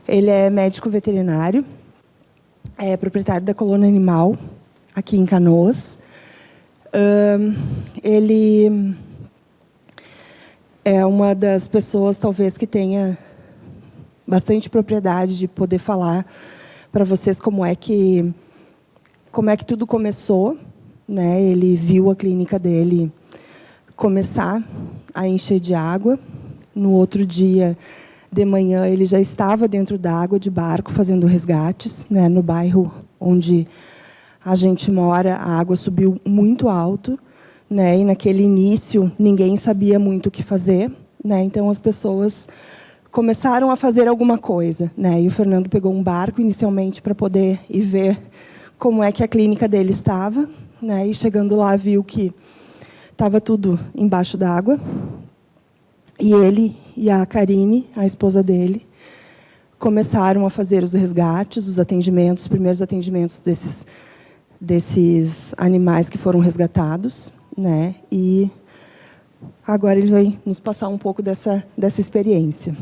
Ele é médico veterinário, é proprietário da Colônia Animal, aqui em Canoas. Ele é uma das pessoas, talvez, que tenha bastante propriedade de poder falar para vocês como é que tudo começou, né? Ele viu a clínica dele começar a encher de água. No outro dia de manhã, ele já estava dentro da água de barco fazendo resgates, né? No bairro onde a gente mora, a água subiu muito alto, né? E naquele início ninguém sabia muito o que fazer, né? Então as pessoas começaram a fazer alguma coisa, né? E o Fernando pegou um barco inicialmente para poder ir ver como é que a clínica dele estava, né? E chegando lá viu que estava tudo embaixo d'água. E ele e a Karine, a esposa dele, começaram a fazer os resgates, os atendimentos, os primeiros atendimentos desses animais que foram resgatados, né? E agora ele vai nos passar um pouco dessa experiência.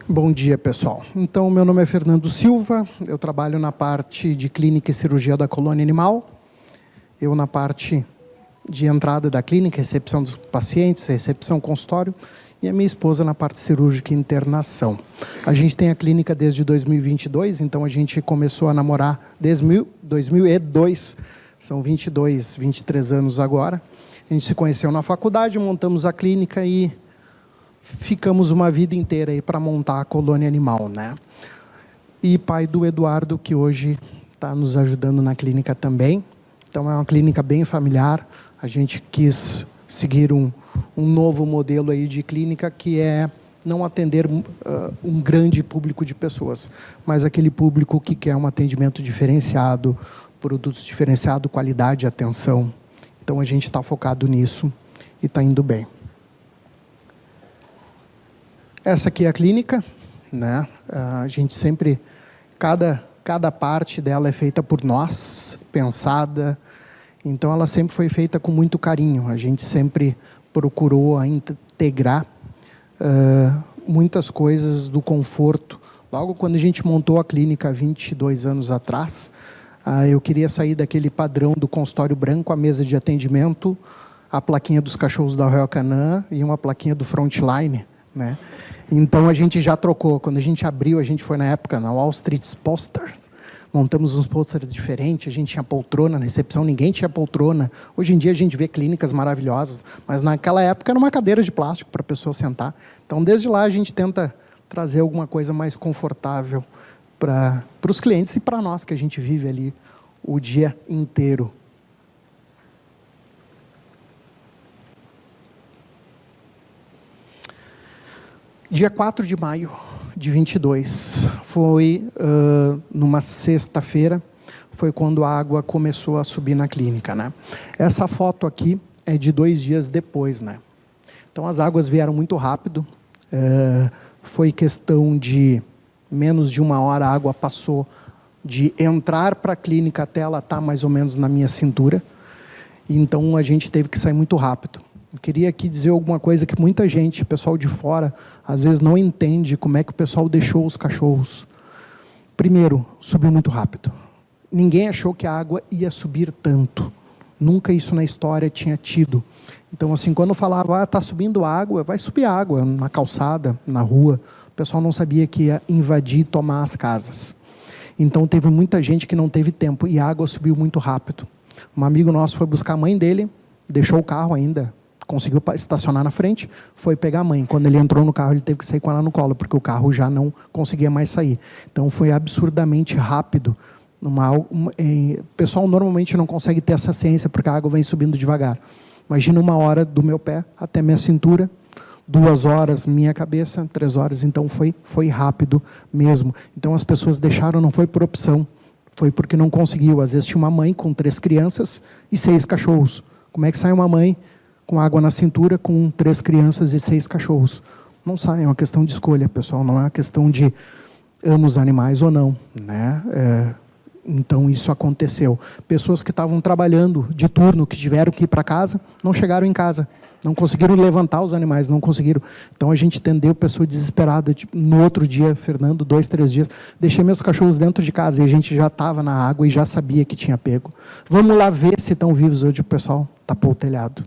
Bom dia, pessoal. Então, meu nome é Fernando Silva, eu trabalho na parte de clínica e cirurgia da Colônia Animal, eu na parte de entrada da clínica, recepção dos pacientes, recepção consultório, e a minha esposa na parte cirúrgica e internação. A gente tem a clínica desde 2022, então a gente começou a namorar desde 2002, são 22, 23 anos agora. A gente se conheceu na faculdade, montamos a clínica e ficamos uma vida inteira aí para montar a Colônia Animal, né? E pai do Eduardo, que hoje está nos ajudando na clínica também. Então é uma clínica bem familiar. A gente quis seguir um novo modelo aí de clínica, que é não atender um grande público de pessoas, mas aquele público que quer um atendimento diferenciado, produtos diferenciados, qualidade, atenção. Então a gente está focado nisso e está indo bem. Essa aqui é a clínica, né? A gente sempre, cada parte dela é feita por nós, pensada. Então ela sempre foi feita com muito carinho. A gente sempre procurou integrar muitas coisas do conforto. Logo quando a gente montou a clínica há 22 anos atrás, eu queria sair daquele padrão do consultório branco, a mesa de atendimento, a plaquinha dos cachorros da Royal Canin e uma plaquinha do Frontline, né? Então a gente já trocou. Quando a gente abriu, a gente foi na época na Wall Street Posters, montamos uns posters diferentes, a gente tinha poltrona na recepção, ninguém tinha poltrona. Hoje em dia a gente vê clínicas maravilhosas, mas naquela época era uma cadeira de plástico para a pessoa sentar. Então desde lá a gente tenta trazer alguma coisa mais confortável para os clientes e para nós, que a gente vive ali o dia inteiro. Dia 4 de maio de 22, foi numa sexta-feira, foi quando a água começou a subir na clínica, né? Essa foto aqui é de 2 dias depois, né? Então as águas vieram muito rápido, foi questão de menos de 1 hora, a água passou de entrar para a clínica até ela estar mais ou menos na minha cintura, então a gente teve que sair muito rápido. Eu queria aqui dizer alguma coisa que muita gente, pessoal de fora, às vezes não entende como é que o pessoal deixou os cachorros. Primeiro, subiu muito rápido. Ninguém achou que a água ia subir tanto. Nunca isso na história tinha tido. Então, assim, quando falava, está subindo água, vai subir água na calçada, na rua. O pessoal não sabia que ia invadir e tomar as casas. Então, teve muita gente que não teve tempo e a água subiu muito rápido. Um amigo nosso foi buscar a mãe dele, deixou o carro ainda, conseguiu estacionar na frente, foi pegar a mãe. Quando ele entrou no carro, ele teve que sair com ela no colo, porque o carro já não conseguia mais sair. Então, foi absurdamente rápido. O pessoal normalmente não consegue ter essa ciência, porque a água vem subindo devagar. Imagina 1 hora do meu pé até minha cintura, 2 horas minha cabeça, 3 horas. Então, foi rápido mesmo. Então, as pessoas deixaram, não foi por opção, foi porque não conseguiu. Às vezes, tinha uma mãe com 3 crianças e 6 cachorros. Como é que sai uma mãe com água na cintura, com 3 crianças e 6 cachorros? Não sai, é uma questão de escolha, pessoal, não é uma questão de amo os animais ou não, né? Então, isso aconteceu. Pessoas que estavam trabalhando de turno, que tiveram que ir para casa, não chegaram em casa. Não conseguiram levantar os animais, não conseguiram. Então a gente atendeu pessoa desesperada. Tipo, no outro dia, Fernando, 2, 3 dias, deixei meus cachorros dentro de casa e a gente já estava na água e já sabia que tinha pego. Vamos lá ver se estão vivos hoje. O pessoal tapou o telhado.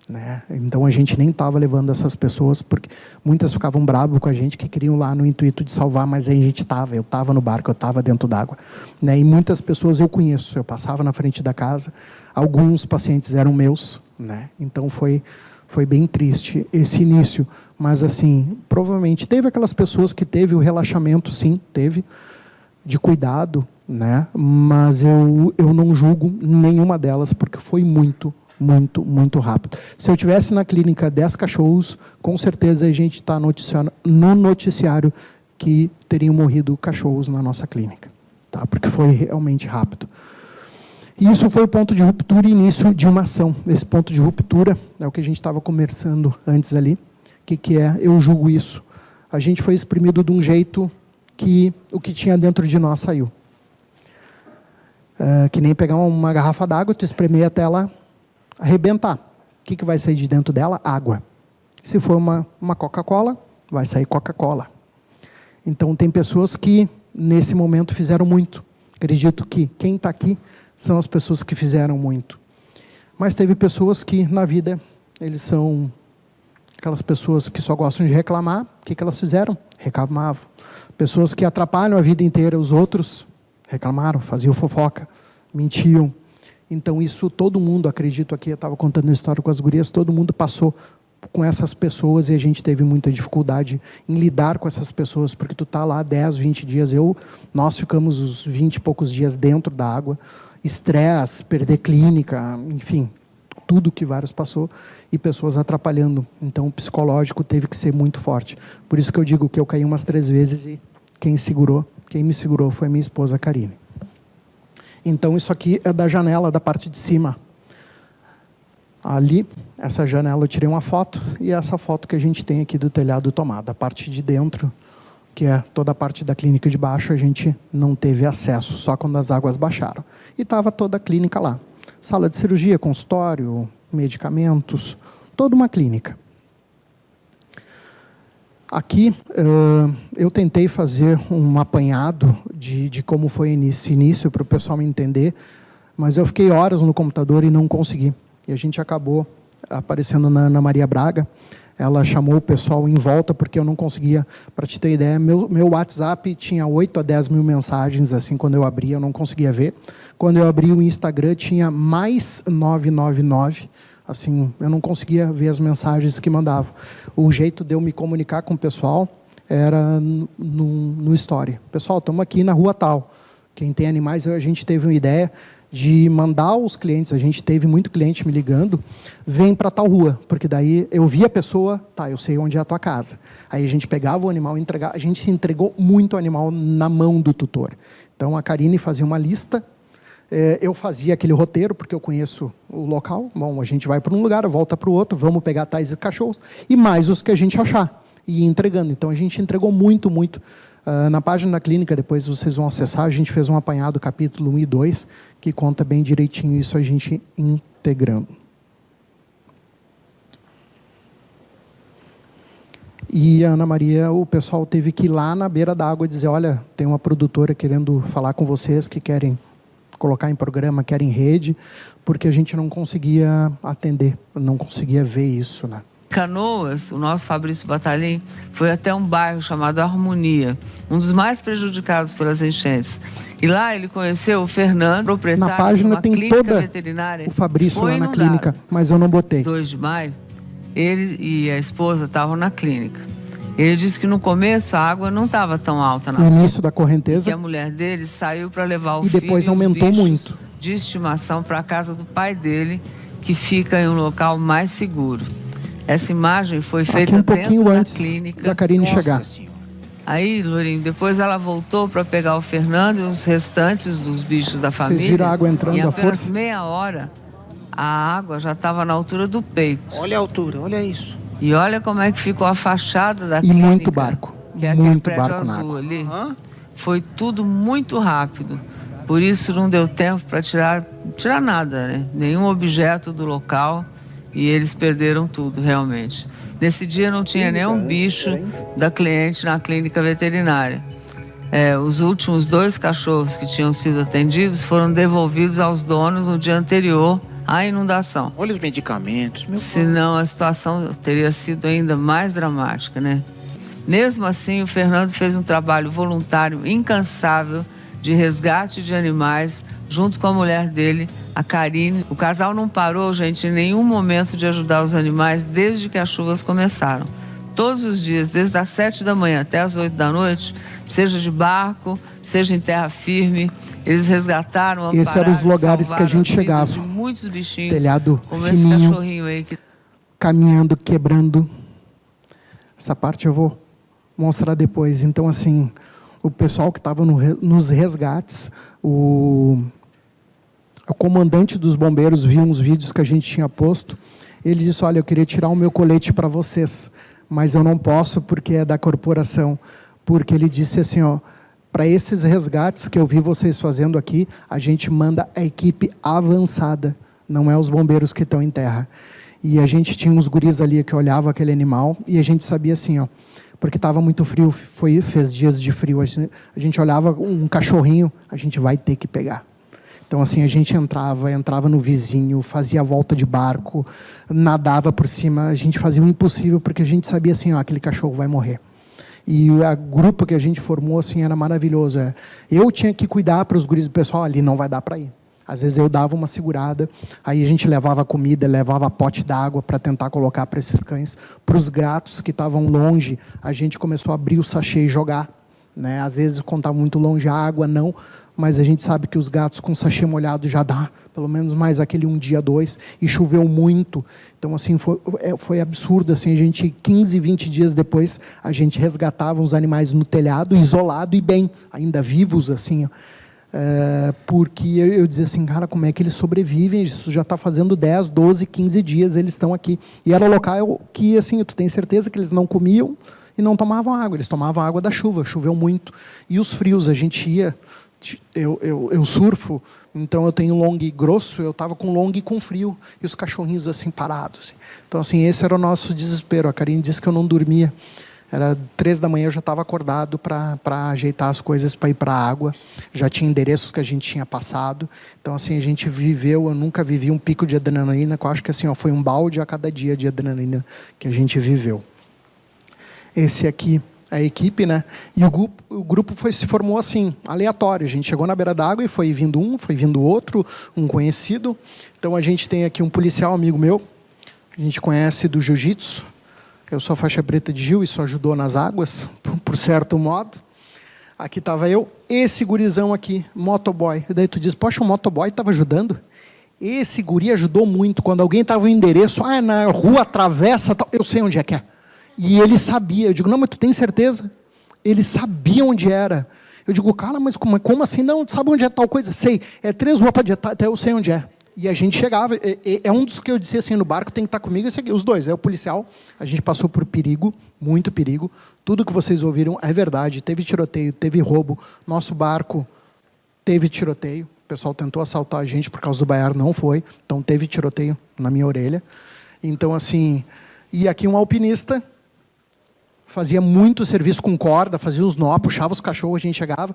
Né? Então a gente nem estava levando essas pessoas, porque muitas ficavam bravas com a gente, que queriam lá no intuito de salvar, mas aí a gente estava, eu estava no barco, eu estava dentro d'água. Né? E muitas pessoas eu conheço, eu passava na frente da casa, alguns pacientes eram meus, né? Então foi bem triste esse início, mas assim, provavelmente teve aquelas pessoas que teve o relaxamento, sim, teve, de cuidado, né? Mas eu não julgo nenhuma delas, porque foi muito rápido. Se eu tivesse na clínica 10 cachorros, com certeza a gente está no noticiário que teriam morrido cachorros na nossa clínica, tá? Porque foi realmente rápido. E isso foi o ponto de ruptura e início de uma ação. Esse ponto de ruptura é o que a gente estava conversando antes ali. O que é? Eu julgo isso. A gente foi exprimido de um jeito que o que tinha dentro de nós saiu. Que nem pegar uma garrafa d'água, tu espremer até ela arrebentar. O que vai sair de dentro dela? Água. Se for uma Coca-Cola, vai sair Coca-Cola. Então, tem pessoas que, nesse momento, fizeram muito. Acredito que quem está aqui são as pessoas que fizeram muito. Mas teve pessoas que, na vida, eles são aquelas pessoas que só gostam de reclamar. O que elas fizeram? Reclamavam. Pessoas que atrapalham a vida inteira os outros, reclamaram, faziam fofoca, mentiam. Então, isso todo mundo, acredito aqui, eu estava contando a história com as gurias, todo mundo passou com essas pessoas e a gente teve muita dificuldade em lidar com essas pessoas, porque tu está lá 10, 20 dias, nós ficamos os 20 e poucos dias dentro da água, estresse, perder clínica, enfim, tudo que vários passou, e pessoas atrapalhando. Então, o psicológico teve que ser muito forte. Por isso que eu digo que eu caí umas 3 vezes e quem me segurou foi minha esposa, Karine. Então, isso aqui é da janela, da parte de cima. Ali, essa janela, eu tirei uma foto, e essa foto que a gente tem aqui do telhado tomado. A parte de dentro, que é toda a parte da clínica de baixo, a gente não teve acesso, só quando as águas baixaram. E estava toda a clínica lá. Sala de cirurgia, consultório, medicamentos, toda uma clínica. Aqui, eu tentei fazer um apanhado de como foi esse início, para o pessoal me entender, mas eu fiquei horas no computador e não consegui. E a gente acabou aparecendo na Ana Maria Braga. Ela chamou o pessoal em volta, porque eu não conseguia, para te ter ideia, meu WhatsApp tinha 8 a 10 mil mensagens, assim, quando eu abria, eu não conseguia ver. Quando eu abri o Instagram, tinha mais 999, assim, eu não conseguia ver as mensagens que mandavam. O jeito de eu me comunicar com o pessoal era no story. Pessoal, estamos aqui na rua tal. Quem tem animais, a gente teve uma ideia de mandar os clientes, a gente teve muito cliente me ligando, vem para tal rua, porque daí eu via a pessoa, tá, eu sei onde é a tua casa. Aí a gente pegava o animal e entregava, a gente entregou muito animal na mão do tutor. Então a Karine fazia uma lista, eu fazia aquele roteiro, porque eu conheço o local, bom, a gente vai para um lugar, volta para o outro, vamos pegar tais cachorros, e mais os que a gente achar, e ir entregando. Então a gente entregou muito. Na página da clínica, depois vocês vão acessar, a gente fez um apanhado, capítulo 1 e 2, que conta bem direitinho isso, a gente integrando. E a Ana Maria, o pessoal teve que ir lá na beira da água e dizer, olha, tem uma produtora querendo falar com vocês, que querem colocar em programa, querem rede, porque a gente não conseguia atender, não conseguia ver isso, né? Canoas, o nosso Fabrício Batalhem foi até um bairro chamado Harmonia, um dos mais prejudicados pelas enchentes. E lá ele conheceu o Fernando, proprietário na página de uma tem clínica toda veterinária. O Fabrício foi lá na inundado. clínica, mas eu não botei. 2 de maio, ele e a esposa estavam na clínica. Ele disse que no começo a água não estava tão alta na No início da correnteza. E a mulher dele saiu para levar o e filho depois e os aumentou bichos muito de estimação para a casa do pai dele, que fica em um local mais seguro. Essa imagem foi feita aqui pouquinho dentro antes da clínica. da Karine chegar. Aí, Lourinho, depois ela voltou para pegar o Fernando e os restantes dos bichos da família. Vocês viram a água entrando em à apenas força? meia hora, a água já estava na altura do peito. Olha a altura, olha isso. E olha como é que ficou a fachada da E clínica. muito barco. Que é aquele Muito prédio barco na azul água. ali. Hã? Foi tudo muito rápido. Por isso não deu tempo para tirar nada, né? Nenhum objeto do local. E eles perderam tudo, realmente. Nesse dia não tinha nenhum bicho da cliente na clínica veterinária. Os últimos 2 cachorros que tinham sido atendidos foram devolvidos aos donos no dia anterior à inundação. Olha os medicamentos, meu pai. Senão a situação teria sido ainda mais dramática, né? Mesmo assim, o Fernando fez um trabalho voluntário incansável de resgate de animais junto com a mulher dele, a Karine. O casal não parou, gente, em nenhum momento de ajudar os animais desde que as chuvas começaram. Todos os dias, desde as 7 da manhã até as 8 da noite, seja de barco, seja em terra firme, eles resgataram, ampararam, esses eram os lugares que a gente chegava. De muitos bichinhos, telhado como fininho, esse cachorrinho aí que... caminhando, quebrando. Essa parte eu vou mostrar depois. Então, assim, o pessoal que estava nos resgates, o comandante dos bombeiros viu uns vídeos que a gente tinha posto. Ele disse: olha, eu queria tirar o meu colete para vocês, mas eu não posso porque é da corporação. Porque ele disse assim, ó, para esses resgates que eu vi vocês fazendo aqui, a gente manda a equipe avançada, não é os bombeiros que estão em terra. E a gente tinha uns guris ali que olhavam aquele animal e a gente sabia assim, ó, porque estava muito frio, fez dias de frio, a gente olhava um cachorrinho, a gente vai ter que pegar. Então, assim, a gente entrava no vizinho, fazia a volta de barco, nadava por cima, a gente fazia o impossível, porque a gente sabia assim, ó, aquele cachorro vai morrer. E o grupo que a gente formou, assim, era maravilhoso. Eu tinha que cuidar para os guris do pessoal, ali não vai dar para ir. Às vezes eu dava uma segurada, aí a gente levava comida, levava pote d'água para tentar colocar para esses cães. Para os gatos que estavam longe, a gente começou a abrir o sachê e jogar. Né? Às vezes, quando estava muito longe, a água não, mas a gente sabe que os gatos com sachê molhado já dá, pelo menos mais aquele 1 dia, 2, e choveu muito. Então, assim, foi absurdo. Assim, a gente, 15, 20 dias depois, a gente resgatava os animais no telhado, isolado e bem, ainda vivos, assim, porque eu dizia assim, cara, como é que eles sobrevivem? Isso já está fazendo 10, 12, 15 dias, eles estão aqui. E era um local que, assim, tu tem certeza que eles não comiam e não tomavam água, eles tomavam água da chuva, choveu muito. E os frios, a gente ia, eu surfo, então eu tenho long grosso, eu estava com long e com frio, e os cachorrinhos assim parados. Assim. Então, assim, esse era o nosso desespero. A Karine disse que eu não dormia. Era 3 da manhã, eu já estava acordado para ajeitar as coisas para ir para a água. Já tinha endereços que a gente tinha passado. Então, assim, a gente viveu, eu nunca vivi um pico de adrenalina, que eu acho que assim, ó, foi um balde a cada dia de adrenalina que a gente viveu. Esse aqui, a equipe, né? E o grupo se formou assim, aleatório. A gente chegou na beira d'água e foi vindo um, foi vindo outro, um conhecido. Então, a gente tem aqui um policial amigo meu, que a gente conhece do jiu-jitsu. Eu sou faixa preta de Gil, isso ajudou nas águas, por certo modo. Aqui estava eu, esse gurizão aqui, motoboy. E daí tu diz, poxa, o motoboy estava ajudando? Esse guri ajudou muito. Quando alguém estava no endereço, na rua, travessa, tal, eu sei onde é que é. E ele sabia. Eu digo, não, mas tu tem certeza? Ele sabia onde era. Eu digo, cara, mas como assim? Não, tu sabe onde é tal coisa? Sei, é 3 ruas para direita, até eu sei onde é. E a gente chegava, é um dos que eu disse assim, no barco tem que estar comigo, esse aqui, os dois, é o policial. A gente passou por perigo, muito perigo. Tudo que vocês ouviram é verdade, teve tiroteio, teve roubo. Nosso barco teve tiroteio, o pessoal tentou assaltar a gente por causa do baiar, não foi. Então teve tiroteio na minha orelha. Então assim, e aqui um alpinista, fazia muito serviço com corda, fazia os nó, puxava os cachorros, a gente chegava...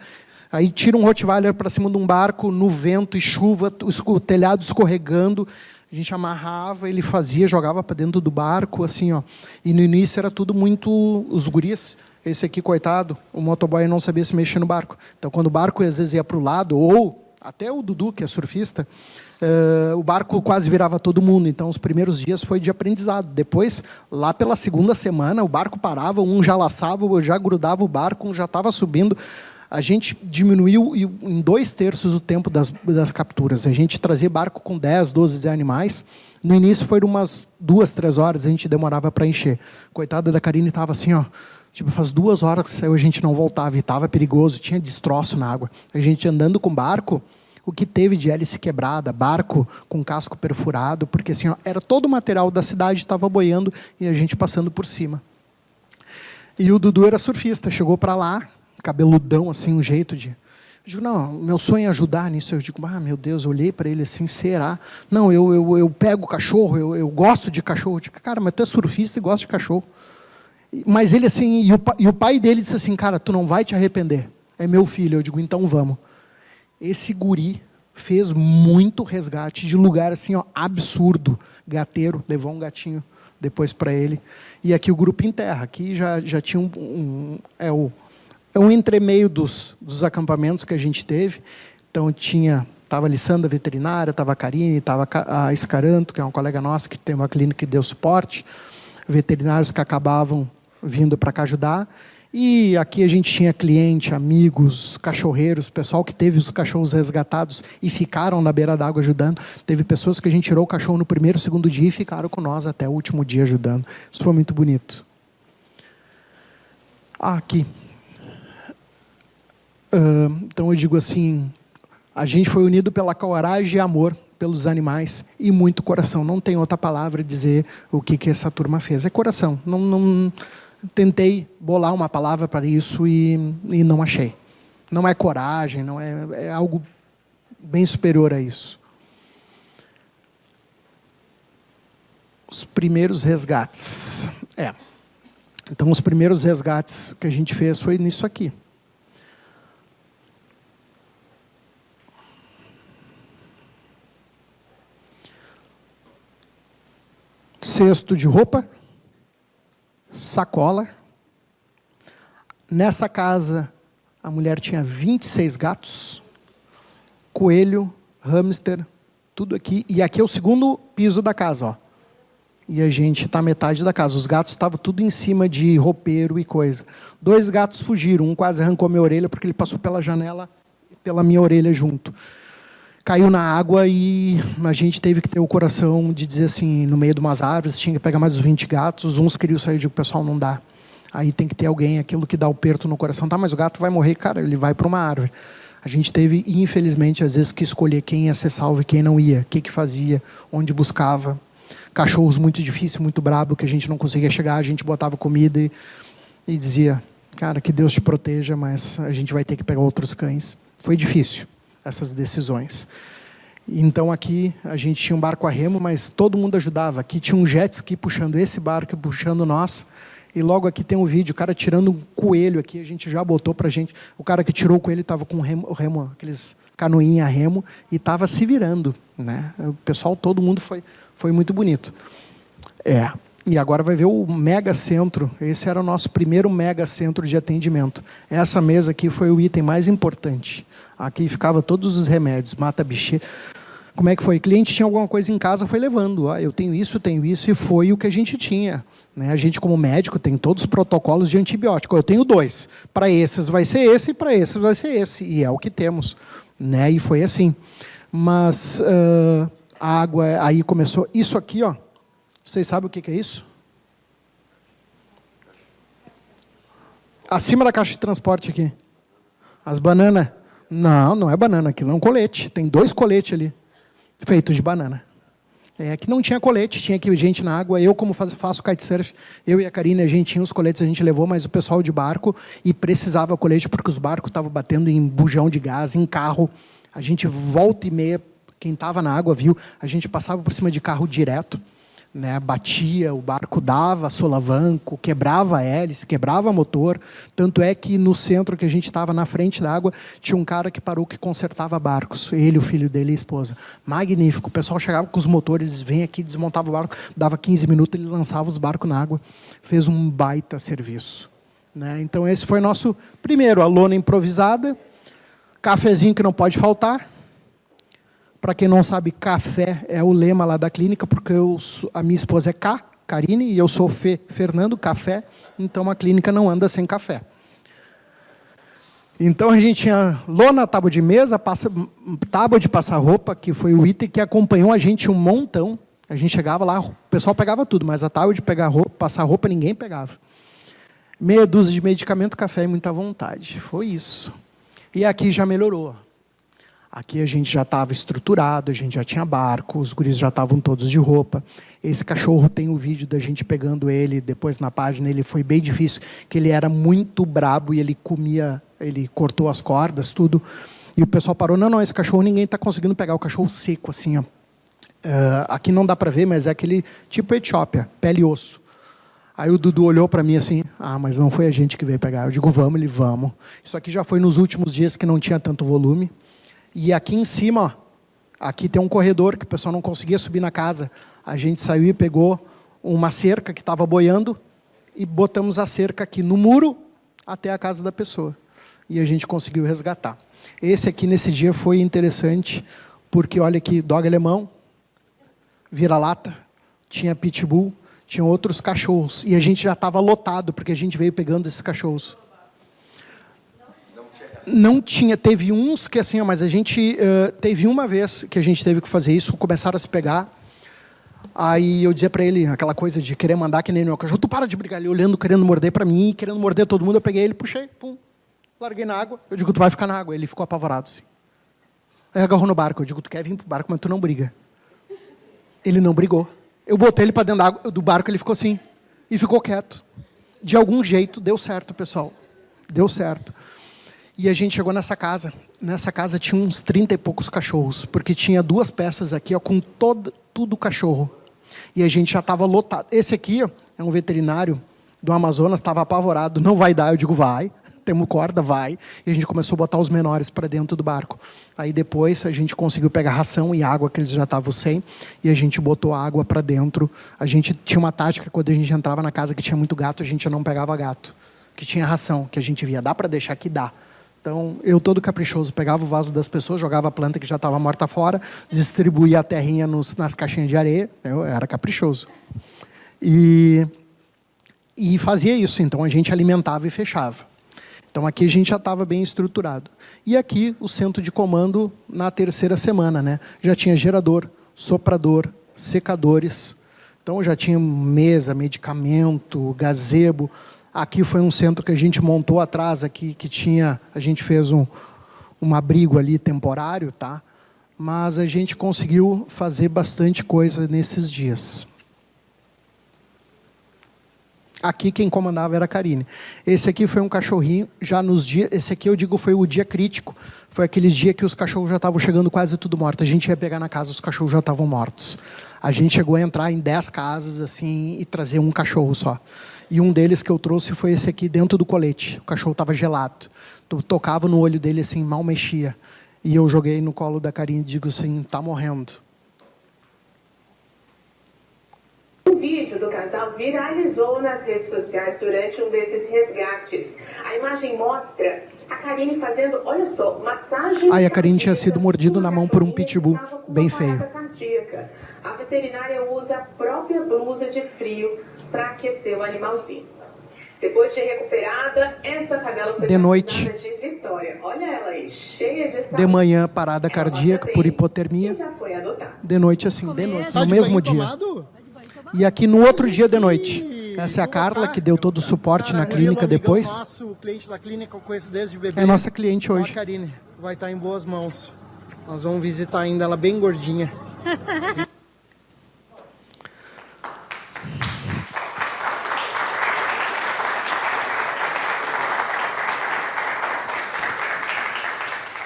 Aí tira um Rottweiler para cima de um barco, no vento e chuva, o telhado escorregando, a gente amarrava, ele fazia, jogava para dentro do barco, assim, ó. E no início era tudo muito, os guris, esse aqui, coitado, o motoboy não sabia se mexer no barco. Então, quando o barco às vezes ia para o lado, ou até o Dudu, que é surfista, o barco quase virava todo mundo. Então, os primeiros dias foi de aprendizado. Depois, lá pela 2ª semana, o barco parava, um já laçava, já grudava o barco, um já estava subindo. A gente diminuiu em 2/3 o tempo das capturas. A gente trazia barco com 10, 12 animais. No início, foi umas 2, 3 horas, a gente demorava para encher. Coitada da Karine estava assim, ó, tipo, faz 2 horas que saiu, a gente não voltava, e estava perigoso, tinha destroço na água. A gente andando com barco, o que teve de hélice quebrada, barco com casco perfurado, porque assim, ó, era todo o material da cidade, estava boiando, e a gente passando por cima. E o Dudu era surfista, chegou para lá, cabeludão, assim, um jeito de... digo, não, meu sonho é ajudar nisso. Eu digo, meu Deus, eu olhei para ele assim, será? Não, eu pego o cachorro, eu gosto de cachorro. Eu digo, cara, mas tu é surfista e gosta de cachorro. Mas ele assim, e o pai dele disse assim, cara, tu não vai te arrepender. É meu filho. Eu digo, então vamos. Esse guri fez muito resgate de lugar assim, ó, absurdo. Gateiro, levou um gatinho depois para ele. E aqui o grupo enterra. Aqui já tinha um entremeio dos acampamentos que a gente teve. Então estava a Lissandra, veterinária, estava a Karine, estava a Escaranto, que é uma colega nossa que tem uma clínica que deu suporte, veterinários que acabavam vindo para cá ajudar. E aqui a gente tinha cliente, amigos, cachorreiros, pessoal que teve os cachorros resgatados e ficaram na beira d'água ajudando. Teve pessoas que a gente tirou o cachorro no primeiro, segundo dia e ficaram com nós até o último dia ajudando. Isso foi muito bonito. Aqui. Então eu digo assim, a gente foi unido pela coragem e amor pelos animais e muito coração. Não tem outra palavra dizer o que essa turma fez. É coração. Não tentei bolar uma palavra para isso e não achei. Não é coragem, não é algo bem superior a isso. Os primeiros resgates. Então os primeiros resgates que a gente fez foi nisso aqui. Cesto de roupa, sacola. Nessa casa, a mulher tinha 26 gatos, coelho, hamster, tudo aqui. E aqui é o segundo piso da casa, ó. E a gente está metade da casa. Os gatos estavam tudo em cima de roupeiro e coisa. 2 gatos fugiram, um quase arrancou minha orelha, porque ele passou pela janela e pela minha orelha junto. Caiu na água e a gente teve que ter o coração de dizer assim, no meio de umas árvores, tinha que pegar mais uns 20 gatos, uns queriam sair, eu digo, pessoal, não dá. Aí tem que ter alguém, aquilo que dá o aperto no coração. Tá, mas o gato vai morrer, cara, ele vai para uma árvore. A gente teve, infelizmente, às vezes, que escolher quem ia ser salvo e quem não ia, o que fazia, onde buscava. Cachorros muito difíceis, muito brabo, que a gente não conseguia chegar, a gente botava comida e dizia, cara, que Deus te proteja, mas a gente vai ter que pegar outros cães. Foi difícil essas decisões. Então aqui a gente tinha um barco a remo, mas todo mundo ajudava. Aqui tinha um jet ski puxando esse barco e puxando nós. E logo aqui tem um vídeo, o cara tirando um coelho aqui, a gente já botou pra gente. O cara que tirou o coelho estava com o remo, aqueles canoinha a remo, e estava se virando, né? O pessoal, todo mundo foi muito bonito. E agora vai ver o mega centro. Esse era o nosso primeiro mega centro de atendimento. Essa mesa aqui foi o item mais importante. Aqui ficava todos os remédios, mata-bicheira. Como é que foi? O cliente tinha alguma coisa em casa, foi levando. Eu tenho isso, e foi o que a gente tinha. Né? A gente, como médico, tem todos os protocolos de antibiótico. Eu tenho 2. Para esses vai ser esse, e para esses vai ser esse. E é o que temos. Né? E foi assim. Mas a água, aí começou... Isso aqui, ó. Vocês sabem o que é isso? Acima da caixa de transporte aqui. As bananas. Não é banana, aquilo é um colete. Tem 2 coletes ali, feitos de banana. Que não tinha colete, tinha aqui gente na água. Eu, como faço kitesurf, eu e a Karine, a gente tinha os coletes, a gente levou, mas o pessoal de barco, e precisava colete, porque os barcos estavam batendo em bujão de gás, em carro. A gente, volta e meia, quem estava na água viu, a gente passava por cima de carro direto. Né, batia, o barco dava solavanco, quebrava a hélice, quebrava motor. Tanto é que no centro que a gente estava, na frente da água, tinha um cara que parou que consertava barcos. Ele, o filho dele e a esposa. Magnífico. O pessoal chegava com os motores, vem aqui, desmontava o barco, dava 15 minutos, ele lançava os barcos na água. Fez um baita serviço. Né? Então esse foi nosso primeiro, a lona improvisada, cafezinho que não pode faltar. Para quem não sabe, café é o lema lá da clínica, porque a minha esposa é Karine, e eu sou Fernando, café, então a clínica não anda sem café. Então a gente tinha lona, tábua de mesa, tábua de passar roupa, que foi o item que acompanhou a gente um montão. A gente chegava lá, o pessoal pegava tudo, mas a tábua de pegar roupa, passar roupa, ninguém pegava. Meia dúzia de medicamento, café e muita vontade. Foi isso. E aqui já melhorou. Aqui a gente já estava estruturado, a gente já tinha barco, os guris já estavam todos de roupa. Esse cachorro tem o vídeo da gente pegando ele, depois na página, ele foi bem difícil, que ele era muito brabo e ele comia, ele cortou as cordas, tudo. E o pessoal parou, não, esse cachorro ninguém está conseguindo pegar, o cachorro seco, assim, ó. Aqui não dá para ver, mas é aquele tipo Etiópia, pele e osso. Aí o Dudu olhou para mim assim, mas não foi a gente que veio pegar. Eu digo, vamos, ele, vamos. Isso aqui já foi nos últimos dias que não tinha tanto volume. E aqui em cima, ó, aqui tem um corredor que o pessoal não conseguia subir na casa. A gente saiu e pegou uma cerca que estava boiando e botamos a cerca aqui no muro até a casa da pessoa. E a gente conseguiu resgatar. Esse aqui, nesse dia, foi interessante, porque, olha aqui, dog alemão, vira-lata, tinha pitbull, tinha outros cachorros. E a gente já estava lotado, porque a gente veio pegando esses cachorros. Não tinha, teve uns que assim, mas a gente teve uma vez que a gente teve que fazer isso, começaram a se pegar. Aí eu dizia para ele, aquela coisa de querer mandar que nem meu cachorro, tu para de brigar, ele olhando, querendo morder para mim, querendo morder todo mundo, eu peguei ele, puxei, pum, larguei na água, eu digo, tu vai ficar na água, ele ficou apavorado, assim. Aí agarrou no barco, eu digo, tu quer vir pro barco, mas tu não briga. Ele não brigou. Eu botei ele para dentro do barco, ele ficou assim, e ficou quieto. De algum jeito, deu certo, pessoal, deu certo. E a gente chegou nessa casa. Nessa casa tinha uns 30 e poucos cachorros, porque tinha 2 peças aqui, ó, com tudo cachorro. E a gente já estava lotado. Esse aqui, ó, é um veterinário do Amazonas, estava apavorado. Não vai dar, eu digo, vai. Temos corda, vai. E a gente começou a botar os menores para dentro do barco. Aí depois a gente conseguiu pegar ração e água, que eles já estavam sem, e a gente botou água para dentro. A gente tinha uma tática, quando a gente entrava na casa que tinha muito gato, a gente não pegava gato. Que tinha ração, que a gente via, dá para deixar aqui? Dá. Então, eu todo caprichoso, pegava o vaso das pessoas, jogava a planta que já estava morta fora, distribuía a terrinha nas caixinhas de areia, eu era caprichoso. E fazia isso, então a gente alimentava e fechava. Então aqui a gente já estava bem estruturado. E aqui o centro de comando na 3ª semana, né? Já tinha gerador, soprador, secadores, então já tinha mesa, medicamento, gazebo. Aqui foi um centro que a gente montou atrás, aqui, que tinha, a gente fez um abrigo ali temporário, tá? Mas a gente conseguiu fazer bastante coisa nesses dias. Aqui quem comandava era a Karine. Esse aqui foi um cachorrinho, já nos dias, esse aqui eu digo foi o dia crítico, foi aqueles dias que os cachorros já estavam chegando quase tudo mortos. A gente ia pegar na casa, os cachorros já estavam mortos. A gente chegou a entrar em 10 casas assim e trazer um cachorro só. E um deles que eu trouxe foi esse aqui dentro do colete. O cachorro estava gelado. Tu tocava no olho dele assim, mal mexia. E eu joguei no colo da Karine e digo assim, tá morrendo. Um vídeo do casal viralizou nas redes sociais durante um desses resgates. A imagem mostra a Karine fazendo, olha só, massagem. A Karine tinha sido mordido na mão por um pitbull bem feio. Cardíaca. A veterinária usa a própria blusa de frio para aquecer o animalzinho. Depois de recuperada, essa cadela foi de noite, de Vitória. Olha ela aí, cheia de saúde. De manhã, parada cardíaca por hipotermia. Já foi adotada. De noite, assim, de noite, no mesmo dia. E aqui no outro dia de noite. Essa é a Carla, que deu todo o suporte na clínica depois. Nosso cliente da clínica, eu conheço desde bebê. É nossa cliente hoje. A Karine vai estar em boas mãos. Nós vamos visitar ainda ela bem gordinha.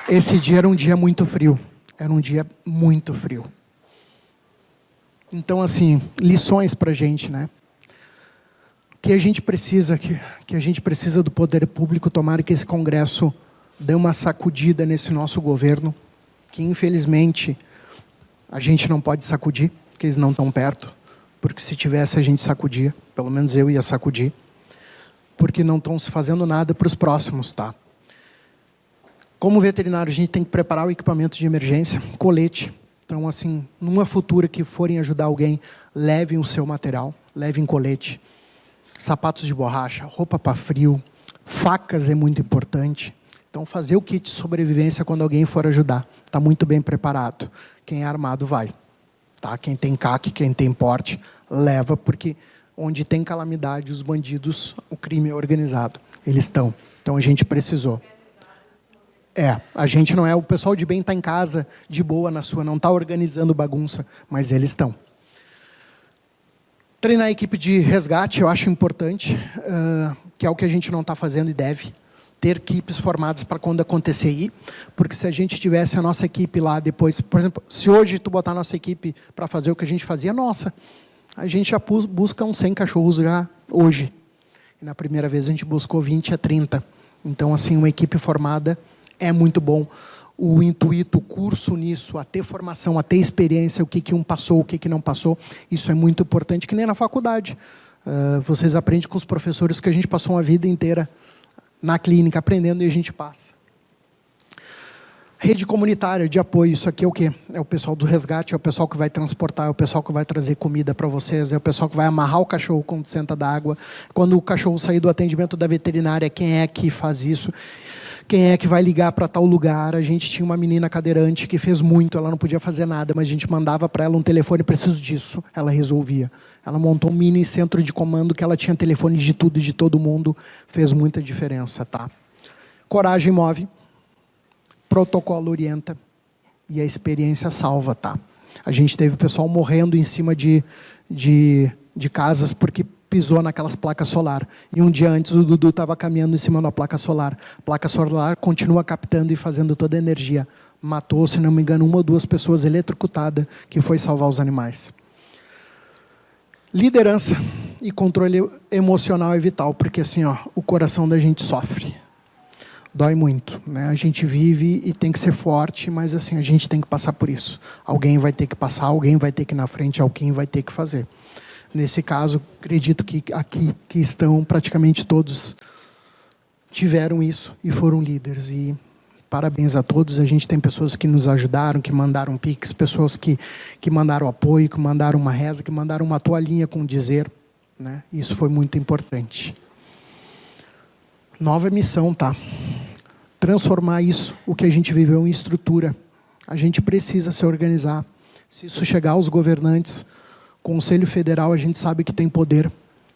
Esse dia era um dia muito frio. Era um dia muito frio. Então, assim, lições para a gente, né? Que a gente precisa, que a gente precisa do poder público, tomara que esse Congresso dê uma sacudida nesse nosso governo, que infelizmente a gente não pode sacudir, porque eles não estão perto, porque se tivesse a gente sacudia, pelo menos eu ia sacudir, porque não estão se fazendo nada para os próximos, tá? Como veterinário, a gente tem que preparar o equipamento de emergência, colete. Então, assim, numa futura que forem ajudar alguém, levem o seu material, levem colete, sapatos de borracha, roupa para frio, facas é muito importante. Então, fazer o kit de sobrevivência quando alguém for ajudar. Está muito bem preparado. Quem é armado vai. Tá? Quem tem CAC, quem tem porte, leva, porque onde tem calamidade, os bandidos, o crime é organizado. Eles estão. Então, a gente precisou. A gente não é, o pessoal de bem está em casa, de boa na sua, não está organizando bagunça, mas eles estão. Treinar a equipe de resgate, eu acho importante, que é o que a gente não está fazendo e deve. ter equipes formadas para quando acontecer ir, porque se a gente tivesse a nossa equipe lá depois, por exemplo, se hoje tu botar a nossa equipe para fazer o que a gente fazia, nossa, a gente já busca uns 100 cachorros já hoje. E na primeira vez a gente buscou 20 a 30. Então, assim, uma equipe formada é muito bom. O intuito, o curso nisso, a ter formação, a ter experiência, o que um passou, o que não passou, isso é muito importante, que nem na faculdade. Vocês aprendem com os professores que a gente passou uma vida inteira na clínica, aprendendo, e a gente passa. Rede comunitária de apoio, isso aqui é o quê? É o pessoal do resgate, é o pessoal que vai transportar, é o pessoal que vai trazer comida para vocês, é o pessoal que vai amarrar o cachorro quando senta da água. Quando o cachorro sair do atendimento da veterinária, quem é que faz isso? Quem é que vai ligar para tal lugar? A gente tinha uma menina cadeirante que fez muito, ela não podia fazer nada, mas a gente mandava para ela um telefone, preciso disso, ela resolvia. Ela montou um mini centro de comando que ela tinha telefone de tudo e de todo mundo, fez muita diferença, tá? Coragem move, protocolo orienta e a experiência salva, tá? A gente teve pessoal morrendo em cima de casas porque pisou naquelas placas solar. E um dia antes o Dudu estava caminhando em cima da placa solar. A placa solar continua captando e fazendo toda a energia. Matou, se não me engano, 1 ou 2 pessoas eletrocutadas, que foi salvar os animais. Liderança e controle emocional é vital, porque assim, ó, o coração da gente sofre. Dói muito, né? A gente vive e tem que ser forte, mas assim, a gente tem que passar por isso. Alguém vai ter que passar, alguém vai ter que ir na frente, alguém vai ter que fazer. Nesse caso, acredito que aqui que estão praticamente todos tiveram isso e foram líderes. E parabéns a todos. A gente tem pessoas que nos ajudaram, que mandaram pix, pessoas que mandaram apoio, que mandaram uma reza, que mandaram uma toalhinha com dizer, né? Isso foi muito importante. Nova missão, tá? Transformar isso, o que a gente viveu, em estrutura. A gente precisa se organizar. Se isso chegar aos governantes, Conselho Federal, a gente sabe que tem poder.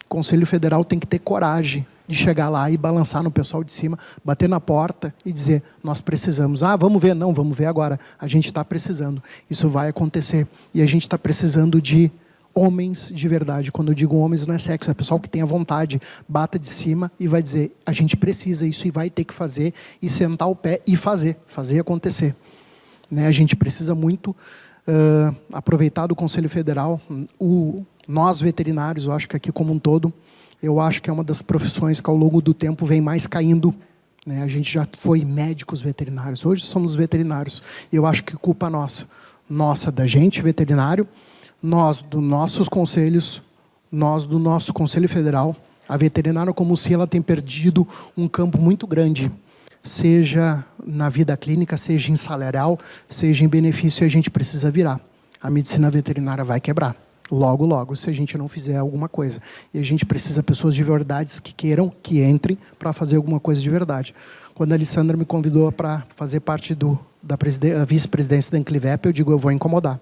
Conselho Federal tem que ter coragem de chegar lá e balançar no pessoal de cima, bater na porta e dizer, nós precisamos. Ah, vamos ver. Não, vamos ver agora. A gente está precisando. Isso vai acontecer. E a gente está precisando de homens de verdade. Quando eu digo homens, não é sexo, é pessoal que tenha vontade, bata de cima e vai dizer, a gente precisa isso e vai ter que fazer, e sentar o pé e fazer acontecer. Né? A gente precisa muito aproveitar do Conselho Federal. Nós veterinários, eu acho que aqui como um todo, eu acho que é uma das profissões que ao longo do tempo vem mais caindo. Né? A gente já foi médicos veterinários, hoje somos veterinários. E eu acho que culpa nossa da gente veterinário, nós dos nossos conselhos, nós do nosso Conselho Federal, a veterinária como se ela tem perdido um campo muito grande, seja na vida clínica, seja em salarial, seja em benefício, e a gente precisa virar. A medicina veterinária vai quebrar. Logo, logo, se a gente não fizer alguma coisa. E a gente precisa de pessoas de verdade que queiram, que entrem para fazer alguma coisa de verdade. Quando a Alessandra me convidou para fazer parte da vice-presidência da Anclivep, eu digo, eu vou incomodar.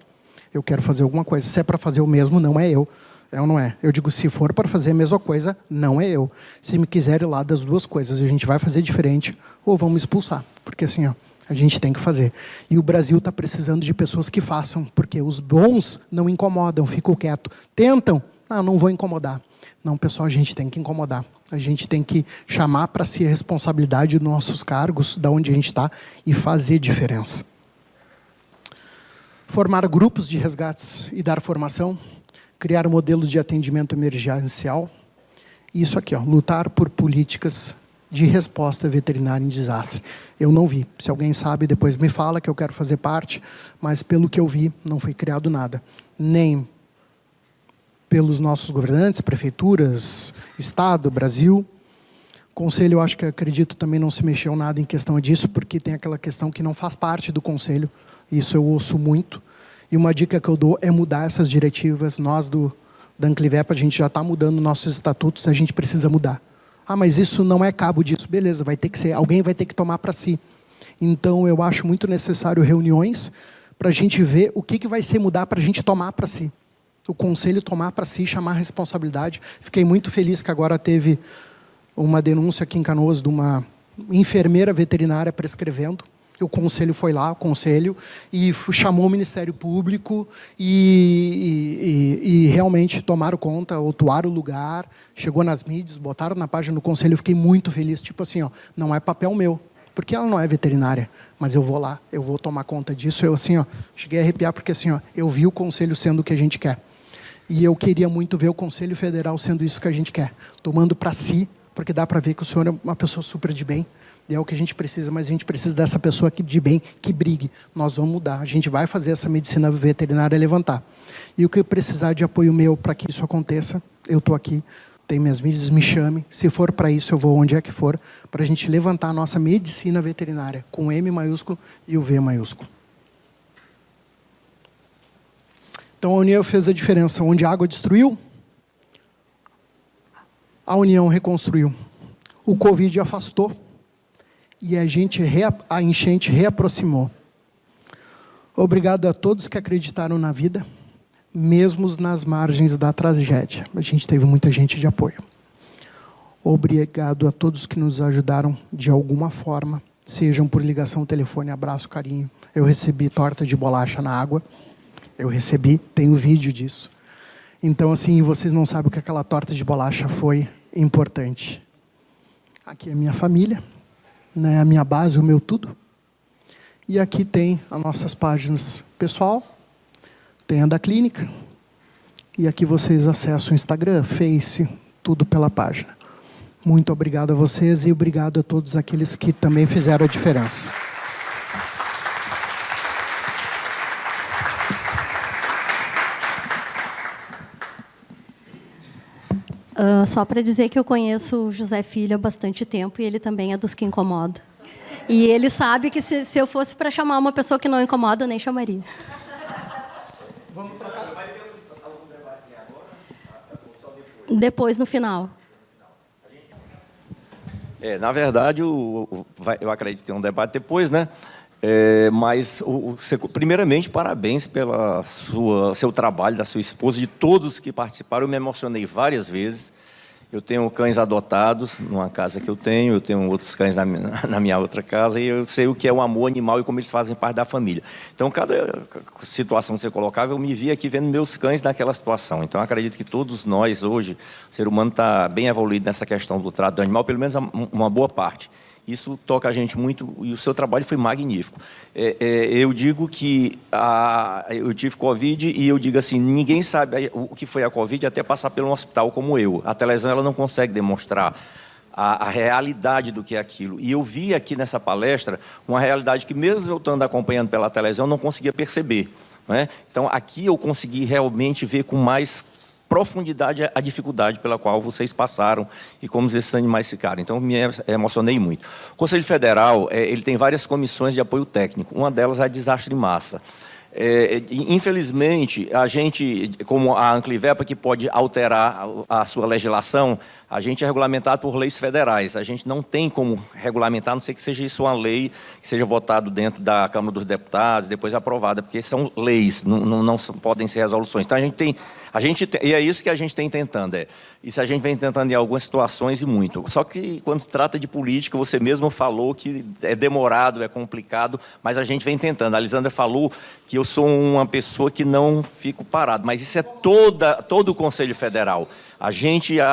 Eu quero fazer alguma coisa. Se é para fazer o mesmo, não é eu. É ou não é? Eu digo, se for para fazer a mesma coisa, não é eu. Se me quiserem lá das duas coisas, a gente vai fazer diferente ou vão me expulsar. Porque assim, ó, a gente tem que fazer. E o Brasil está precisando de pessoas que façam, porque os bons não incomodam, ficam quietos. Tentam, não vou incomodar. Não, pessoal, a gente tem que incomodar. A gente tem que chamar para si a responsabilidade dos nossos cargos, da onde a gente está, e fazer diferença. Formar grupos de resgates e dar formação, criar modelos de atendimento emergencial. Isso aqui, ó, lutar por políticas de resposta veterinária em desastre. Eu não vi. Se alguém sabe, depois me fala, que eu quero fazer parte, mas pelo que eu vi, não foi criado nada. Nem pelos nossos governantes, prefeituras, Estado, Brasil. Conselho, eu acho que, acredito, também não se mexeu nada em questão disso, porque tem aquela questão que não faz parte do Conselho. Isso eu ouço muito. E uma dica que eu dou é mudar essas diretivas. Nós, da Anclivep, a gente já está mudando nossos estatutos, a gente precisa mudar. Ah, mas isso não é cabo disso. Beleza, vai ter que ser. Alguém vai ter que tomar para si. Então, eu acho muito necessário reuniões para a gente ver o que vai ser mudar para a gente tomar para si. O Conselho tomar para si, chamar a responsabilidade. Fiquei muito feliz que agora teve uma denúncia aqui em Canoas de uma enfermeira veterinária prescrevendo. O conselho foi lá, e chamou o Ministério Público e realmente tomaram conta, autuaram o lugar, chegou nas mídias, botaram na página do conselho. Eu fiquei muito feliz, tipo assim, ó, não é papel meu, porque ela não é veterinária, mas eu vou lá, eu vou tomar conta disso. Eu assim, ó, cheguei a arrepiar, porque assim, ó, eu vi o conselho sendo o que a gente quer. E eu queria muito ver o Conselho Federal sendo isso que a gente quer, tomando para si, porque dá para ver que o senhor é uma pessoa super de bem. É o que a gente precisa, mas a gente precisa dessa pessoa de bem, que brigue. Nós vamos mudar, a gente vai fazer essa medicina veterinária levantar. E o que eu precisar de apoio meu para que isso aconteça, eu estou aqui, tem minhas mídias, me chame. Se for para isso, eu vou onde é que for, para a gente levantar a nossa medicina veterinária, com M maiúsculo e o V maiúsculo. Então a união fez a diferença. Onde a água destruiu, a união reconstruiu. O Covid afastou. E a enchente reaproximou. Obrigado a todos que acreditaram na vida, mesmo nas margens da tragédia. A gente teve muita gente de apoio. Obrigado a todos que nos ajudaram de alguma forma, sejam por ligação, telefone, abraço, carinho. Eu recebi torta de bolacha na água. Eu recebi, tenho vídeo disso. Então, assim, vocês não sabem o que aquela torta de bolacha foi importante. Aqui é a minha família. Né, a minha base, o meu tudo. E aqui tem as nossas páginas pessoal, tem a da clínica, e aqui vocês acessam o Instagram, Face, tudo pela página. Muito obrigado a vocês e obrigado a todos aqueles que também fizeram a diferença. Só para dizer que eu conheço o José Filho há bastante tempo e ele também é dos que incomoda. E ele sabe que se eu fosse para chamar uma pessoa que não incomoda, eu nem chamaria. Vamos trocar? Depois, no final. Na verdade, eu acredito que tem um debate depois, né? Mas, primeiramente, parabéns pelo seu trabalho, da sua esposa, de todos que participaram. Eu me emocionei várias vezes. Eu tenho cães adotados numa casa que eu tenho outros cães na minha outra casa, e eu sei o que é o amor animal e como eles fazem parte da família. Então, cada situação que você colocava, eu me vi aqui vendo meus cães naquela situação. Então, eu acredito que todos nós, hoje, o ser humano está bem evoluído nessa questão do trato do animal, pelo menos uma boa parte. Isso toca a gente muito, e o seu trabalho foi magnífico. Eu digo que eu tive Covid, e eu digo assim, ninguém sabe o que foi a Covid até passar por um hospital como eu. A televisão ela não consegue demonstrar a realidade do que é aquilo. E eu vi aqui nessa palestra uma realidade que, mesmo eu estando acompanhando pela televisão, eu não conseguia perceber. Né? Então, aqui eu consegui realmente ver com mais profundidade a dificuldade pela qual vocês passaram e como esses animais ficaram. Então, me emocionei muito. O Conselho Federal, ele tem várias comissões de apoio técnico. Uma delas é a desastre de massa. Infelizmente, a gente, como a Anclivepa, que pode alterar a sua legislação, a gente é regulamentado por leis federais. A gente não tem como regulamentar, a não ser que seja isso uma lei que seja votada dentro da Câmara dos Deputados, depois aprovada, porque são leis, não podem ser resoluções. Então, e é isso que a gente tem tentando. Isso a gente vem tentando em algumas situações e muito. Só que, quando se trata de política, você mesmo falou que é demorado, é complicado, mas a gente vem tentando. A Lisandra falou que eu sou uma pessoa que não fico parado, mas isso é todo o Conselho Federal. A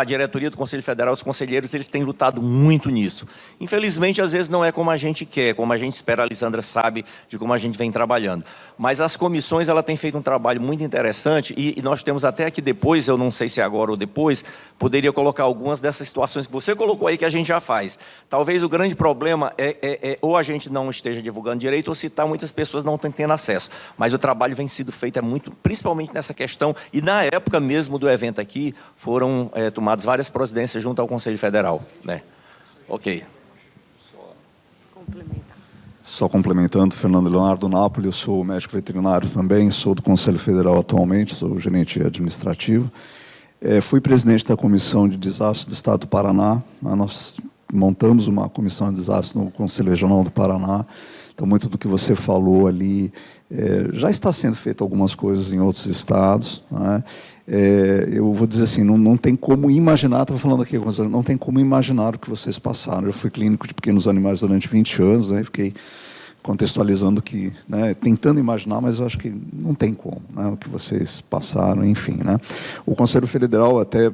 diretoria do Conselho Federal, os conselheiros, eles têm lutado muito nisso. Infelizmente, às vezes não é como a gente quer, como a gente espera, a Lisandra sabe de como a gente vem trabalhando. Mas as comissões, ela tem feito um trabalho muito interessante, e nós temos até aqui depois, eu não sei se é agora ou depois, poderia colocar algumas dessas situações que você colocou aí, que a gente já faz. Talvez o grande problema ou a gente não esteja divulgando direito, ou se muitas pessoas não estão tendo acesso. Mas o trabalho vem sido feito muito, principalmente nessa questão, e na época mesmo do evento aqui, foram tomadas várias providências junto ao Conselho Federal. Né? Ok. Só complementando, Fernando Leonardo Napoli, eu sou médico veterinário também, sou do Conselho Federal atualmente, sou gerente administrativo. Fui presidente da Comissão de Desastres do Estado do Paraná. Nós montamos uma comissão de desastres no Conselho Regional do Paraná. Então, muito do que você falou ali, já está sendo feito algumas coisas em outros estados. Né? Eu vou dizer assim, não tem como imaginar, estava falando aqui, não tem como imaginar o que vocês passaram. Eu fui clínico de pequenos animais durante 20 anos, né? Fiquei contextualizando que, né, tentando imaginar, mas eu acho que não tem como, né, o que vocês passaram, enfim, né. O Conselho Federal, até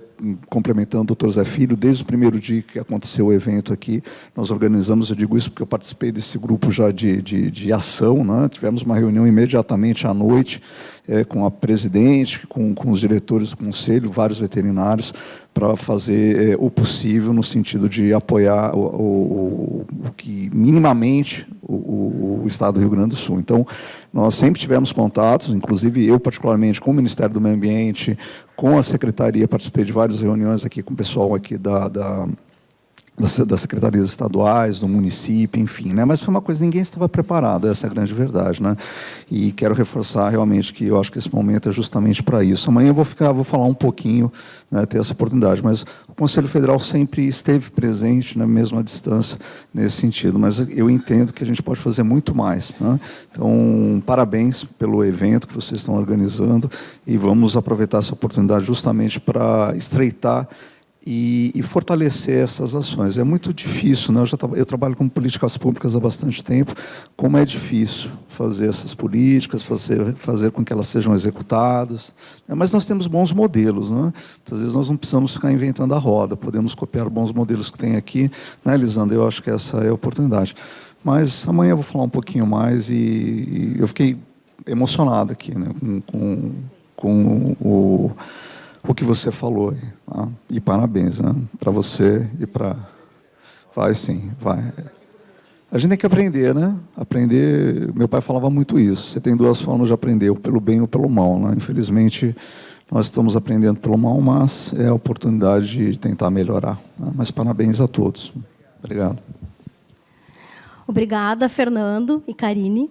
complementando o doutor Zé Filho, desde o primeiro dia que aconteceu o evento aqui, nós organizamos, eu digo isso porque eu participei desse grupo já de ação, né, tivemos uma reunião imediatamente à noite, com a presidente, com os diretores do Conselho, vários veterinários, para fazer o possível no sentido de apoiar o que minimamente o Estado do Rio Grande do Sul. Então, nós sempre tivemos contatos, inclusive eu particularmente com o Ministério do Meio Ambiente, com a Secretaria, participei de várias reuniões aqui com o pessoal aqui das secretarias estaduais, do município, enfim, né? Mas foi uma coisa que ninguém estava preparado, essa é a grande verdade, né? E quero reforçar realmente que eu acho que esse momento é justamente para isso. Amanhã eu vou falar um pouquinho, né, ter essa oportunidade, mas o Conselho Federal sempre esteve presente, né, mesmo à distância, nesse sentido, mas eu entendo que a gente pode fazer muito mais, né? Então, parabéns pelo evento que vocês estão organizando e vamos aproveitar essa oportunidade justamente para estreitar e fortalecer essas ações. É muito difícil, né? Eu trabalho com políticas públicas há bastante tempo, como é difícil fazer essas políticas, fazer com que elas sejam executadas, né? Mas nós temos bons modelos, né? Muitas vezes nós não precisamos ficar inventando a roda, podemos copiar bons modelos que tem aqui, né, Lisandra? Eu acho que essa é a oportunidade. Mas amanhã eu vou falar um pouquinho mais e eu fiquei emocionado aqui, né, com o que você falou aí, tá? E parabéns, né, para você e para... Vai sim, vai. A gente tem que aprender, né? Aprender, meu pai falava muito isso, você tem duas formas de aprender, ou pelo bem ou pelo mal, né? Infelizmente, nós estamos aprendendo pelo mal, mas é a oportunidade de tentar melhorar, né? Mas parabéns a todos. Obrigado. Obrigada, Fernando e Karine.